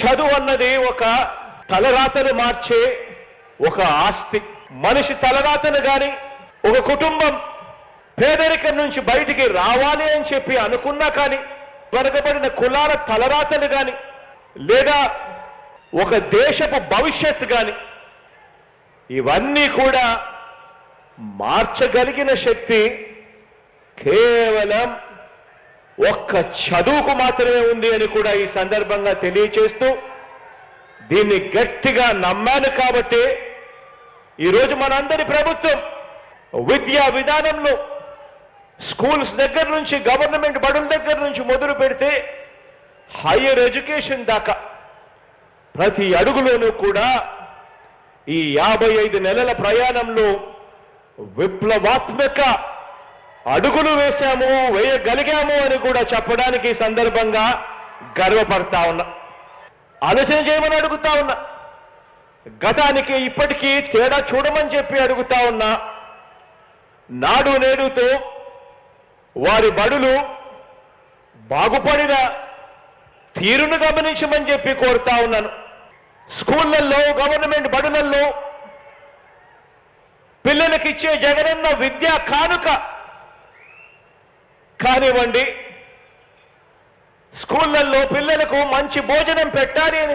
చదువు అన్నది ఒక తలరాతను మార్చే ఒక ఆస్తి. మనిషి తలరాతను గాని ఒక కుటుంబం పేదరికం నుంచి బయటికి రావాలి అని చెప్పి అనుకున్నా కానీ వెనుకబడిన కులాల తలరాతలు గాని లేదా ఒక దేశపు భవిష్యత్తు గాని ఇవన్నీ కూడా మార్చగలిగిన శక్తి కేవలం ఒక్క చదువుకు మాత్రమే ఉంది అని కూడా ఈ సందర్భంగా తెలియచేస్తూ దీన్ని గట్టిగా నమ్మాను కాబట్టి ఈరోజు మనందరి ప్రభుత్వం విద్యా విధానంలో స్కూల్స్ దగ్గర నుంచి గవర్నమెంట్ బడుల దగ్గర నుంచి మొదలు పెడితే హైయర్ ఎడ్యుకేషన్ దాకా ప్రతి అడుగులోనూ కూడా ఈ 55 నెలల ప్రయాణంలో విప్లవాత్మక అడుగులు వేయగలిగాము అని కూడా చెప్పడానికి ఈ సందర్భంగా గర్వపడతా ఉన్నా. ఆలోచన చేయమని అడుగుతా ఉన్నా. గతానికి ఇప్పటికీ తేడా చూడమని చెప్పి అడుగుతా ఉన్నా. నాడు నేడుతో వారి బడులు బాగుపడిన తీరును గమనించమని చెప్పి కోరుతా ఉన్నాను. స్కూళ్లలో గవర్నమెంట్ బడులలో పిల్లలకిచ్చే జగనన్న విద్యా కానుక కానివ్వండి, స్కూళ్లలో పిల్లలకు మంచి భోజనం పెట్టాలి అని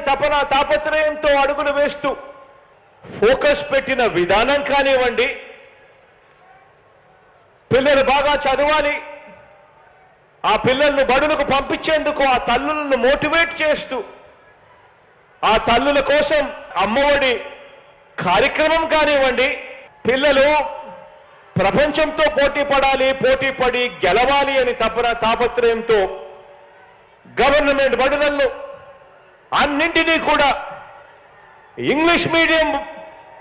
తాపత్రయంతో అడుగులు వేస్తూ ఫోకస్ పెట్టిన విధానం కానివ్వండి, పిల్లలు బాగా చదవాలి, ఆ పిల్లలను బడులకు పంపించేందుకు ఆ తల్లులను మోటివేట్ చేస్తూ ఆ తల్లుల కోసం అమ్మఒడి కార్యక్రమం కానివ్వండి, పిల్లలు ప్రపంచంతో పోటీపడి గెలవాలి అని తాపత్రయంతో గవర్నమెంట్ బడులలో అన్నింటినీ కూడా ఇంగ్లీష్ మీడియం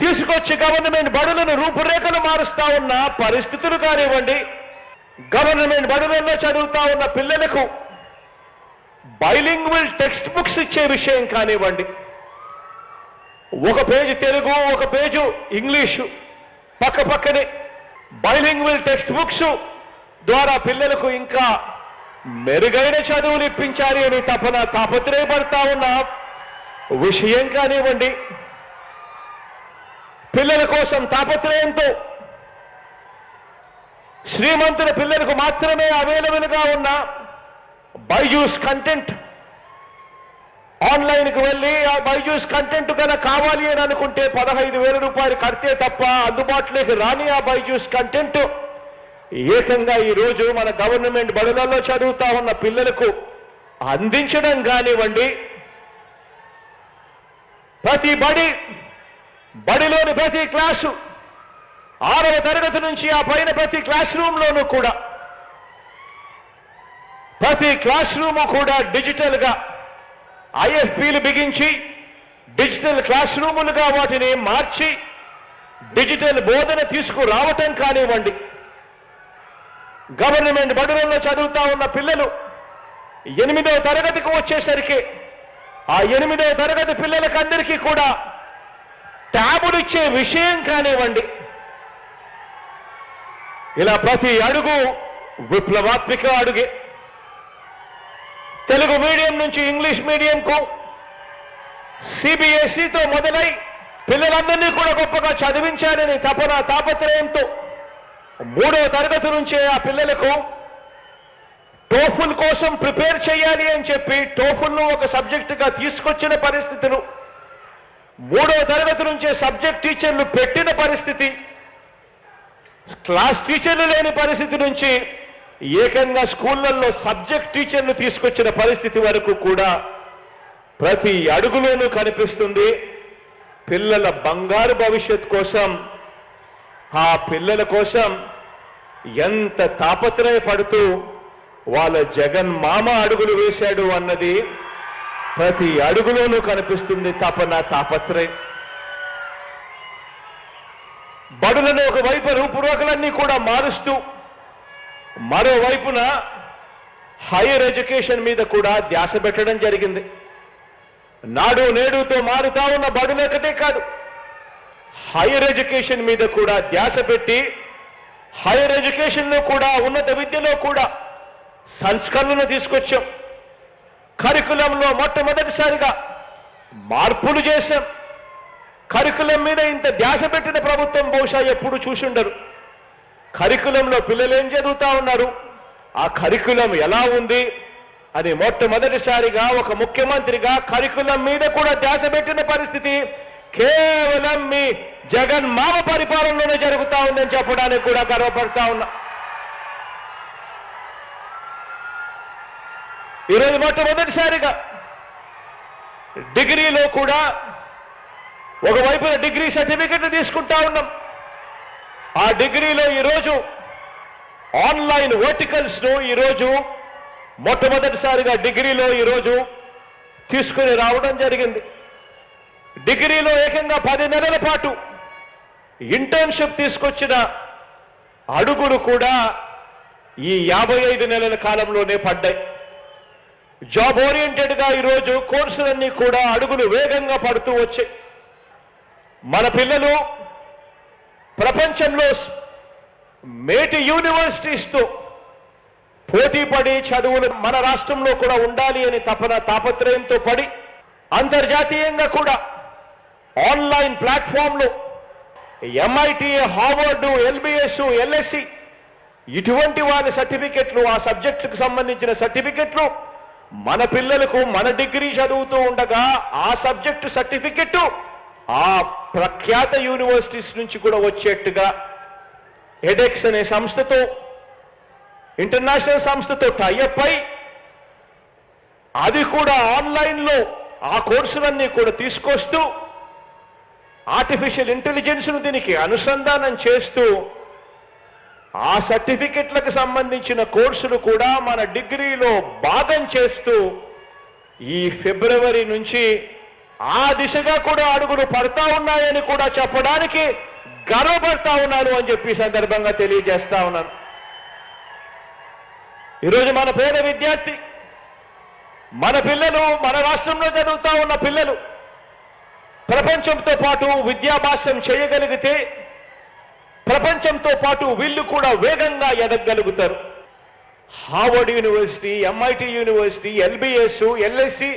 తీసుకొచ్చి గవర్నమెంట్ బడులను రూపురేఖలు మారుస్తా ఉన్న పరిస్థితులు కానివ్వండి, గవర్నమెంట్ బడులలో చదువుతా ఉన్న పిల్లలకు బైలింగ్వల్ టెక్స్ట్ బుక్స్ ఇచ్చే విషయం కానివ్వండి, ఒక పేజీ తెలుగు ఒక పేజు ఇంగ్లీషు పక్కనే బైలింగ్వల్ టెక్స్ట్ బుక్స్ ద్వారా పిల్లలకు ఇంకా మెరుగైన చదువులు ఇప్పించాలి అని తాపత్రయపడతా ఉన్న విషయం కానివ్వండి, పిల్లల కోసం తాపత్రయంతో శ్రీమంతుల పిల్లలకు మాత్రమే అవైలబుల్గా ఉన్న బైజూస్ కంటెంట్ ఆన్లైన్కి వెళ్ళి ఆ బైజూస్ కంటెంట్ కనుక కావాలి అని అనుకుంటే 15,000 రూపాయలు కడితే తప్ప అందుబాటులోకి రాని ఆ బైజూస్ కంటెంట్ ఏకంగా ఈరోజు మన గవర్నమెంట్ బడులలో చదువుతా ఉన్న పిల్లలకు అందించడం కానివ్వండి, ప్రతి బడిలోని ప్రతి క్లాసు 6వ తరగతి నుంచి ఆ పైన ప్రతి క్లాస్ రూమ్లోనూ కూడా ప్రతి క్లాస్ రూము కూడా డిజిటల్గా ఐఎఫ్పీలు బిగించి డిజిటల్ క్లాస్ రూములుగా వాటిని మార్చి డిజిటల్ బోధన తీసుకురావటం కానివ్వండి, గవర్నమెంట్ బడులలో చదువుతా ఉన్న పిల్లలు 8వ తరగతికి వచ్చేసరికి ఆ 8వ తరగతి పిల్లలకందరికీ కూడా ట్యాబులు ఇచ్చే విషయం కానివ్వండి, ఇలా ప్రతి అడుగు విప్లవాత్మక అడుగే. తెలుగు మీడియం నుంచి ఇంగ్లీష్ మీడియంకు సిబిఎస్ఈతో మొదలై పిల్లలందరినీ కూడా గొప్పగా చదివించాలని తాపత్రయంతో 3వ తరగతి నుంచే ఆ పిల్లలకు టోఫుల్ కోసం ప్రిపేర్ చేయాలి అని చెప్పి టోఫుల్ను ఒక సబ్జెక్టుగా తీసుకొచ్చిన పరిస్థితులు, 3వ తరగతి నుంచే సబ్జెక్ట్ టీచర్లు పెట్టిన పరిస్థితి, క్లాస్ టీచర్లు లేని పరిస్థితి నుంచి ఏకంగా స్కూళ్లలో సబ్జెక్ట్ టీచర్లు తీసుకొచ్చిన పరిస్థితి వరకు కూడా ప్రతి అడుగులోనూ కనిపిస్తుంది. పిల్లల బంగారు భవిష్యత్ కోసం ఆ పిల్లల కోసం ఎంత తాపత్రయపడుతూ వాళ్ళ జగన్ మామ అడుగులు వేశాడు అన్నది ప్రతి అడుగులోనూ కనిపిస్తుంది. తాపత్రయం బడులను ఒకవైపు రూపురేఖలన్నీ కూడా మారుస్తూ మరోవైపున హైయర్ ఎడ్యుకేషన్ మీద కూడా ధ్యాస పెట్టడం జరిగింది. నాడు నేడుతో మారుతా ఉన్న బడులొకటే కాదు, హైయర్ ఎడ్యుకేషన్ మీద కూడా ధ్యాస పెట్టి హైయర్ ఎడ్యుకేషన్లో కూడా ఉన్నత విద్యలో కూడా సంస్కరణలు తీసుకొచ్చాం. కరికులంలో మొట్టమొదటిసారిగా మార్పులు చేశాం. కరికులం మీద ఇంత ధ్యాస పెట్టిన ప్రభుత్వం బహుశా ఎప్పుడు చూసుండరు. కరికులంలో పిల్లలు ఏం చదువుతా ఉన్నారు, ఆ కరికులం ఎలా ఉంది అని మొట్టమొదటిసారిగా ఒక ముఖ్యమంత్రిగా కరికులం మీద కూడా ధ్యాస పెట్టిన పరిస్థితి కేవలం మీ జగన్ మామ పరిపాలనలోనే జరుగుతా ఉందని చెప్పడానికి కూడా గర్వపడతా ఉన్నా. ఈరోజు మొట్టమొదటిసారిగా డిగ్రీలో కూడా ఒకవైపున డిగ్రీ సర్టిఫికెట్లు తీసుకుంటా ఉన్నాం. ఆ డిగ్రీలో ఈరోజు ఆన్లైన్ వర్టికల్స్ ను ఈరోజు మొట్టమొదటిసారిగా డిగ్రీలో ఈరోజు తీసుకుని రావడం జరిగింది. డిగ్రీలో ఏకంగా 10 నెలల పాటు ఇంటర్న్షిప్ తీసుకొచ్చిన అడుగులు కూడా ఈ 55 నెలల కాలంలోనే పడ్డాయి. జాబ్ ఓరియంటెడ్ గా ఈరోజు కోర్సులన్నీ కూడా అడుగులు వేగంగా పడుతూ వచ్చాయి. మన పిల్లలు ప్రపంచంలో మేటి యూనివర్సిటీస్తో పోటీ పడి చదువులు మన రాష్ట్రంలో కూడా ఉండాలి అని తాపత్రయంతో పడి అంతర్జాతీయంగా కూడా ఆన్లైన్ ప్లాట్ఫామ్లో MIT, హార్వర్డ్, LBS, LSE ఇటువంటి వారి సర్టిఫికెట్లు, ఆ సబ్జెక్టుకు సంబంధించిన సర్టిఫికెట్లు మన పిల్లలకు మన డిగ్రీ చదువుతూ ఉండగా ఆ సబ్జెక్టు సర్టిఫికెట్ ఆ ప్రఖ్యాత యూనివర్సిటీస్ నుంచి కూడా వచ్చేట్టుగా ఎడెక్స్ అనే సంస్థతో, ఇంటర్నేషనల్ సంస్థతో టైఅప్ అయి అది కూడా ఆన్లైన్లో ఆ కోర్సులన్నీ కూడా తీసుకొస్తూ ఆర్టిఫిషియల్ ఇంటెలిజెన్స్ను దీనికి అనుసంధానం చేస్తూ ఆ సర్టిఫికెట్లకు సంబంధించిన కోర్సులు కూడా మన డిగ్రీలో భాగం చేస్తూ ఈ ఫిబ్రవరి నుంచి ఆ దిశగా కూడా అడుగులు పడతా ఉన్నాయని కూడా చెప్పడానికి గర్వపడతా ఉన్నాను అని చెప్పి సందర్భంగా తెలియజేస్తా ఉన్నాను. ఈరోజు మన పేద విద్యార్థి, మన పిల్లలు, మన రాష్ట్రంలో చదువుతా ఉన్న పిల్లలు ప్రపంచంతో పాటు విద్యాభ్యాసం చేయగలిగితే ప్రపంచంతో పాటు వీళ్ళు కూడా వేగంగా ఎదగలుగుతారు. Harvard university, MIT university, LBS, LSE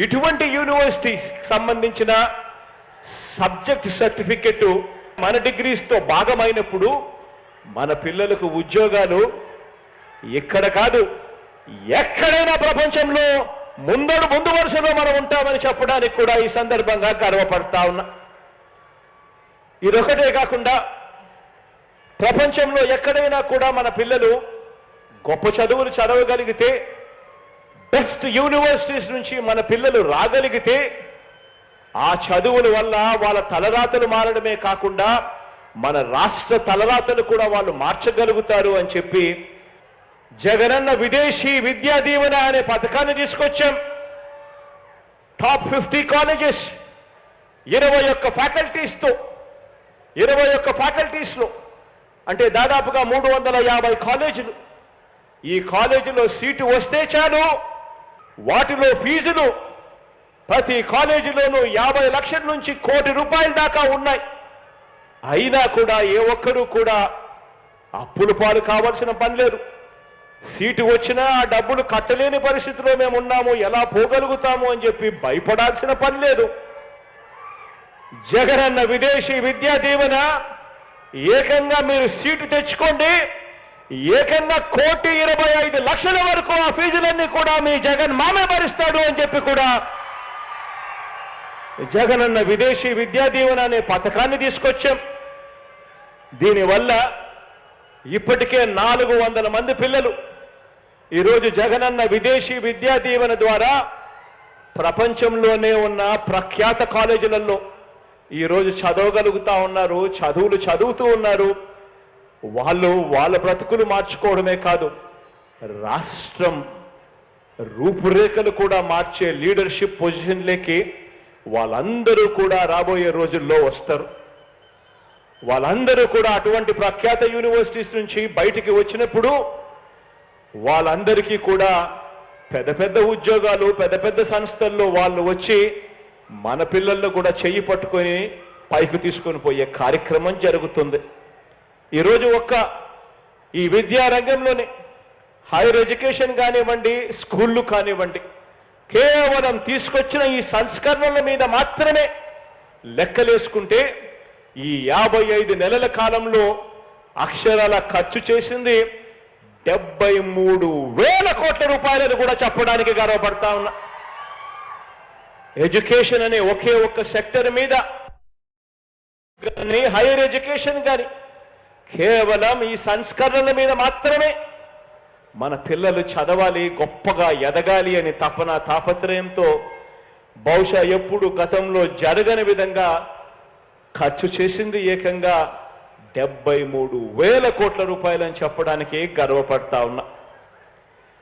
ఇటువంటి యూనివర్సిటీస్ సంబంధించిన సబ్జెక్ట్ సర్టిఫికెట్ మన డిగ్రీస్తో భాగమైనప్పుడు మన పిల్లలకు ఉద్యోగాలు ఇక్కడ కాదు ఎక్కడైనా ప్రపంచంలో ముందు వరుసలో మనం ఉంటామని చెప్పడానికి కూడా ఈ సందర్భంగా గర్వపడతా ఉన్నా. ఇదొకటే కాకుండా ప్రపంచంలో ఎక్కడైనా కూడా మన పిల్లలు గొప్ప చదువులు చదవగలిగితే, బెస్ట్ యూనివర్సిటీస్ నుంచి మన పిల్లలు రాగలిగితే ఆ చదువుల వల్ల వాళ్ళ తలరాతలు మారడమే కాకుండా మన రాష్ట్ర తలరాతలు కూడా వాళ్ళు మార్చగలుగుతారు అని చెప్పి జగనన్న విదేశీ విద్యా దీవెన అనే పథకాన్ని తీసుకొచ్చాం. టాప్ 50 కాలేజెస్ 21 ఫ్యాకల్టీస్తో 21 ఫ్యాకల్టీస్లో అంటే దాదాపుగా 350 కాలేజీలు. ఈ కాలేజీలో సీటు వస్తే చాలు, వాటిలో ఫీజులు ప్రతి కాలేజీలోనూ 50 లక్షల నుంచి ₹1 కోటి దాకా ఉన్నాయి. అయినా కూడా ఏ ఒక్కరూ కూడా అప్పుల పాలు కావాల్సిన పని లేదు. సీటు వచ్చినా ఆ డబ్బులు కట్టలేని పరిస్థితిలో మేము ఉన్నాము, ఎలా పోగలుగుతాము అని చెప్పి భయపడాల్సిన పని లేదు. జగనన్న విదేశీ విద్యా దీవెన ఏకంగా మీరు సీటు తెచ్చుకోండి, ఏకంగా ₹1,25,00,000 వరకు ఆ ఫీజులన్నీ కూడా మీ జగన్ మామే భరిస్తాడు అని చెప్పి కూడా జగనన్న విదేశీ విద్యా దీవెన అనే పథకాన్ని తీసుకొచ్చాం. దీనివల్ల ఇప్పటికే 400 మంది పిల్లలు ఈరోజు జగనన్న విదేశీ విద్యా దీవెన ద్వారా ప్రపంచంలోనే ఉన్న ప్రఖ్యాత కాలేజీలలో ఈరోజు చదవగలుగుతా ఉన్నారు, చదువులు చదువుతూ ఉన్నారు. వాళ్ళు వాళ్ళ బ్రతుకులు మార్చుకోవడమే కాదు, రాష్ట్రం రూపురేఖలు కూడా మార్చే లీడర్షిప్ పొజిషన్లకి వాళ్ళందరూ కూడా రాబోయే రోజుల్లో వస్తారు. వాళ్ళందరూ కూడా అటువంటి ప్రఖ్యాత యూనివర్సిటీస్ నుంచి బయటికి వచ్చినప్పుడు వాళ్ళందరికీ కూడా పెద్ద పెద్ద ఉద్యోగాలు, పెద్ద పెద్ద సంస్థల్లో వాళ్ళు వచ్చి మన పిల్లల్లో కూడా చెయ్యి పట్టుకొని పైకి తీసుకొని పోయే కార్యక్రమం జరుగుతుంది. ఈరోజు ఈ విద్యా రంగంలోనే హైయర్ ఎడ్యుకేషన్ కానివ్వండి, స్కూళ్ళు కానివ్వండి, కేవలం తీసుకొచ్చిన ఈ సంస్కరణల మీద మాత్రమే లెక్కలేసుకుంటే ఈ 55 నెలల కాలంలో అక్షరాల ఖర్చు చేసింది 73,000 కోట్ల రూపాయలను కూడా చెప్పడానికి గర్వపడతా ఉన్నా. ఎడ్యుకేషన్ అనే ఒకే ఒక్క సెక్టర్ మీద కానీ, హైయర్ ఎడ్యుకేషన్ కానీ కేవలం ఈ సంస్కరణల మీద మాత్రమే మన పిల్లలు చదవాలి, గొప్పగా ఎదగాలి అని తపన తాపత్రయంతో బహుశా ఎప్పుడు గతంలో జరగని విధంగా ఖర్చు చేసింది ఏకంగా 73,000 కోట్ల రూపాయలని చెప్పడానికి గర్వపడతా ఉన్నా.